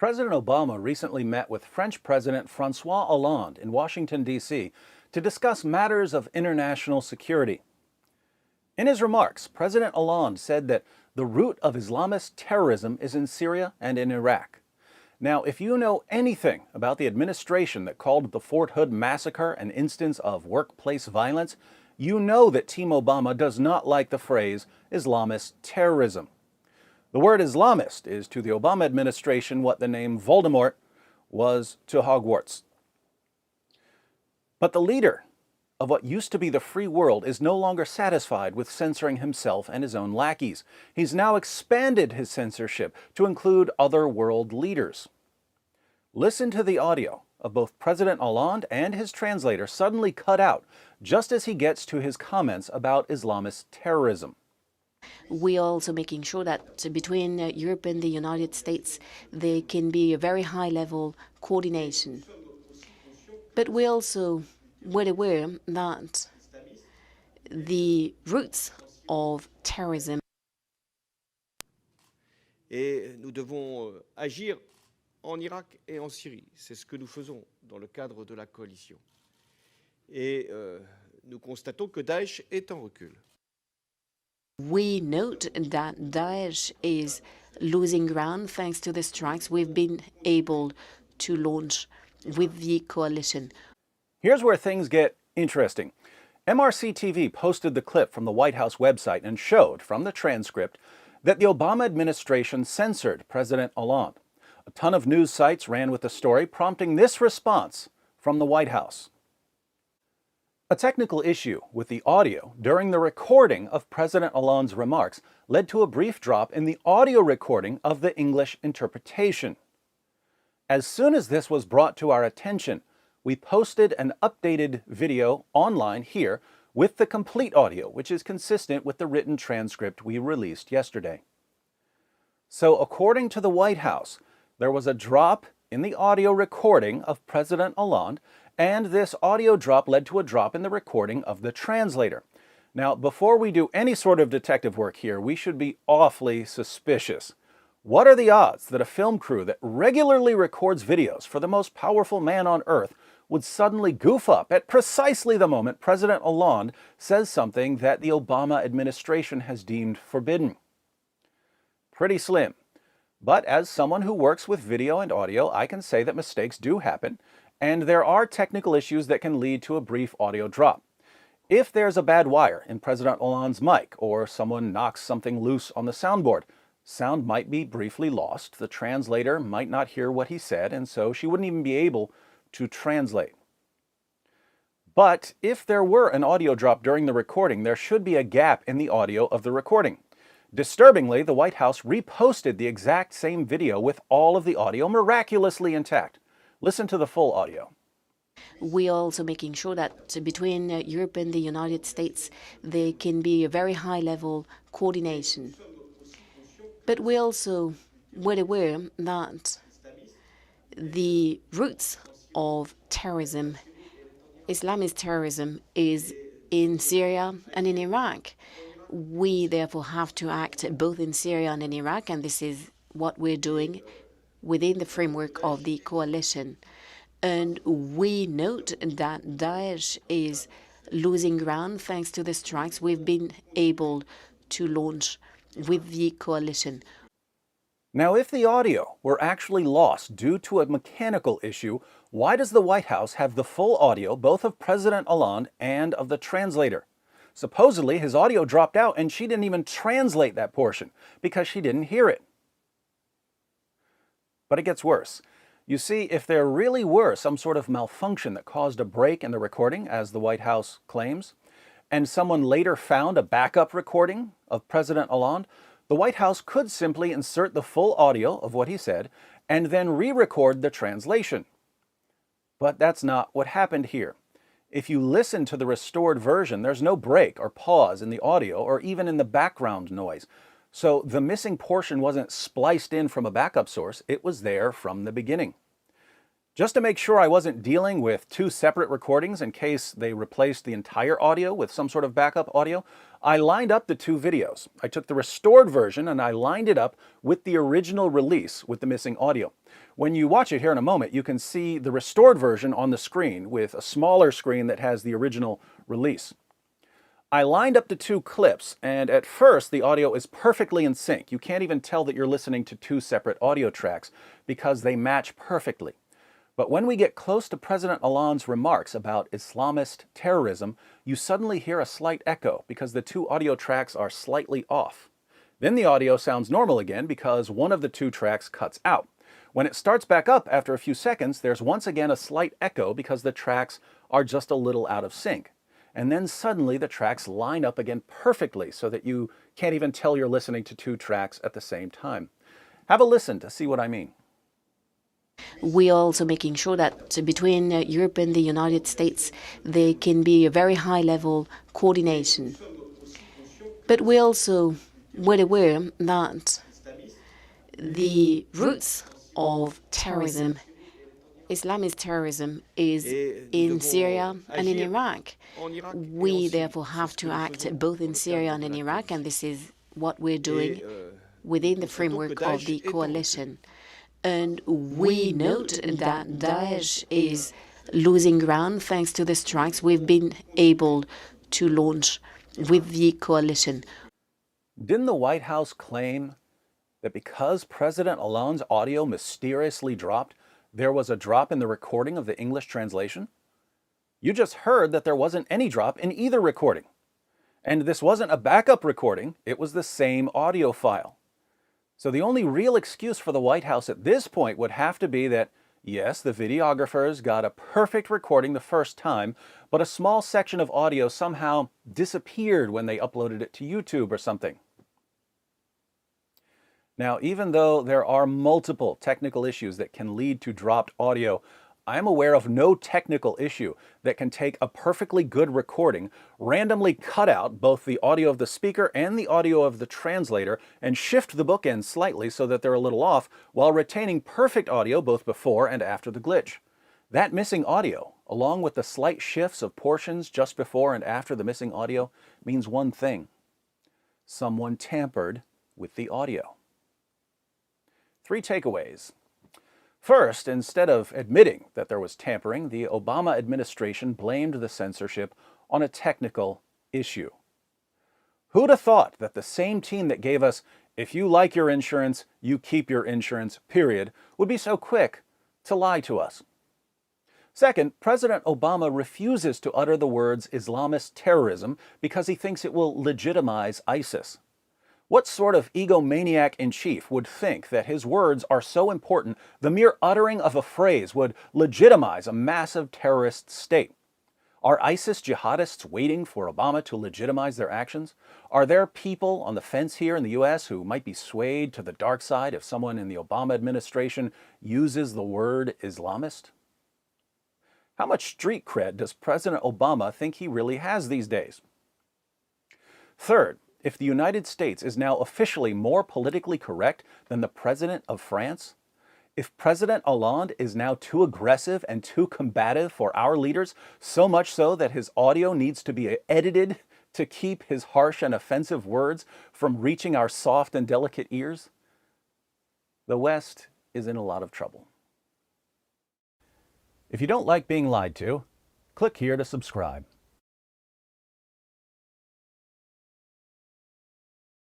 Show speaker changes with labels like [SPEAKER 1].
[SPEAKER 1] President Obama recently met with French President François Hollande in Washington, D.C. to discuss matters of international security. In his remarks, President Hollande said that the root of Islamist terrorism is in Syria and in Iraq. Now, if you know anything about the administration that called the Fort Hood massacre an instance of workplace violence, you know that Team Obama does not like the phrase Islamist terrorism. The word Islamist is to the Obama administration what the name Voldemort was to Hogwarts. But the leader of what used to be the free world is no longer satisfied with censoring himself and his own lackeys. He's now expanded his censorship to include other world leaders. Listen to the audio of both President Hollande and his translator suddenly cut out just as he gets to his comments about Islamist terrorism.
[SPEAKER 2] We are also making sure that between Europe and the United States there can be a very high-level coordination. But we're also well aware that the roots of terrorism.
[SPEAKER 3] Et nous devons agir en Irak et en Syrie. C'est ce que nous faisons dans le cadre de la coalition. Et nous constatons que Daesh est en recul.
[SPEAKER 2] We note that Daesh is losing ground thanks to the strikes we've been able to launch with the coalition.
[SPEAKER 1] Here's where things get interesting. MRC TV posted the clip from the White House website and showed, from the transcript, that the Obama administration censored President Hollande. A ton of news sites ran with the story, prompting this response from the White House. A technical issue with the audio during the recording of President Hollande's remarks led to a brief drop in the audio recording of the English interpretation. As soon as this was brought to our attention, we posted an updated video online here with the complete audio, which is consistent with the written transcript we released yesterday. So, according to the White House, there was a drop in the audio recording of President Hollande, and this audio drop led to a drop in the recording of the translator. Now, before we do any sort of detective work here, we should be awfully suspicious. What are the odds that a film crew that regularly records videos for the most powerful man on earth would suddenly goof up at precisely the moment President Hollande says something that the Obama administration has deemed forbidden? Pretty slim. But as someone who works with video and audio, I can say that mistakes do happen, and there are technical issues that can lead to a brief audio drop. If there's a bad wire in President Hollande's mic, or someone knocks something loose on the soundboard, sound might be briefly lost, the translator might not hear what he said, and so she wouldn't even be able to translate. But if there were an audio drop during the recording, there should be a gap in the audio of the recording. Disturbingly, the White House reposted the exact same video with all of the audio miraculously intact. Listen to the full audio.
[SPEAKER 2] We are also making sure that between Europe and the United States there can be a very high-level coordination. But we're also well aware that the roots of terrorism, Islamist terrorism, is in Syria and in Iraq. We therefore have to act both in Syria and in Iraq, and this is what we're doing within the framework of the coalition. And we note that Daesh is losing ground thanks to the strikes we've been able to launch with the coalition.
[SPEAKER 1] Now, if the audio were actually lost due to a mechanical issue, why does the White House have the full audio both of President Hollande and of the translator? Supposedly, his audio dropped out and she didn't even translate that portion because she didn't hear it. But it gets worse. You see, if there really were some sort of malfunction that caused a break in the recording, as the White House claims, and someone later found a backup recording of President Hollande, the White House could simply insert the full audio of what he said and then re-record the translation. But that's not what happened here. If you listen to the restored version, there's no break or pause in the audio or even in the background noise. So the missing portion wasn't spliced in from a backup source, it was there from the beginning. Just to make sure I wasn't dealing with two separate recordings in case they replaced the entire audio with some sort of backup audio, I lined up the two videos. I took the restored version and I lined it up with the original release with the missing audio. When you watch it here in a moment, you can see the restored version on the screen with a smaller screen that has the original release. I lined up the two clips, and at first the audio is perfectly in sync. You can't even tell that you're listening to two separate audio tracks because they match perfectly. But when we get close to President Hollande's remarks about Islamist terrorism, you suddenly hear a slight echo because the two audio tracks are slightly off. Then the audio sounds normal again because one of the two tracks cuts out. When it starts back up after a few seconds, there's once again a slight echo because the tracks are just a little out of sync. And then suddenly the tracks line up again perfectly so that you can't even tell you're listening to two tracks at the same time. Have a listen to see what I mean.
[SPEAKER 2] We are also making sure that between Europe and the United States, there can be a very high-level coordination. But we're also well aware that the roots of terrorism, Islamist terrorism, is in Syria and in Iraq. We therefore have to act both in Syria and in Iraq, and this is what we're doing within the framework of the coalition. And we note that Daesh is losing ground thanks to the strikes we've been able to launch with the coalition.
[SPEAKER 1] Didn't the White House claim that because President Hollande's audio mysteriously dropped, there was a drop in the recording of the English translation? You just heard that there wasn't any drop in either recording. And this wasn't a backup recording, it was the same audio file. So the only real excuse for the White House at this point would have to be that, yes, the videographers got a perfect recording the first time, but a small section of audio somehow disappeared when they uploaded it to YouTube or something. Now, even though there are multiple technical issues that can lead to dropped audio, I'm aware of no technical issue that can take a perfectly good recording, randomly cut out both the audio of the speaker and the audio of the translator, and shift the bookends slightly so that they're a little off, while retaining perfect audio both before and after the glitch. That missing audio, along with the slight shifts of portions just before and after the missing audio, means one thing: someone tampered with the audio. 3 takeaways. First, instead of admitting that there was tampering, the Obama administration blamed the censorship on a technical issue. Who'd have thought that the same team that gave us, "if you like your insurance, you keep your insurance, period," would be so quick to lie to us? Second, President Obama refuses to utter the words Islamist terrorism because he thinks it will legitimize ISIS. What sort of egomaniac-in-chief would think that his words are so important the mere uttering of a phrase would legitimize a massive terrorist state? Are ISIS jihadists waiting for Obama to legitimize their actions? Are there people on the fence here in the US who might be swayed to the dark side if someone in the Obama administration uses the word Islamist? How much street cred does President Obama think he really has these days? Third, if the United States is now officially more politically correct than the President of France, if President Hollande is now too aggressive and too combative for our leaders, so much so that his audio needs to be edited to keep his harsh and offensive words from reaching our soft and delicate ears, the West is in a lot of trouble. If you don't like being lied to, click here to subscribe.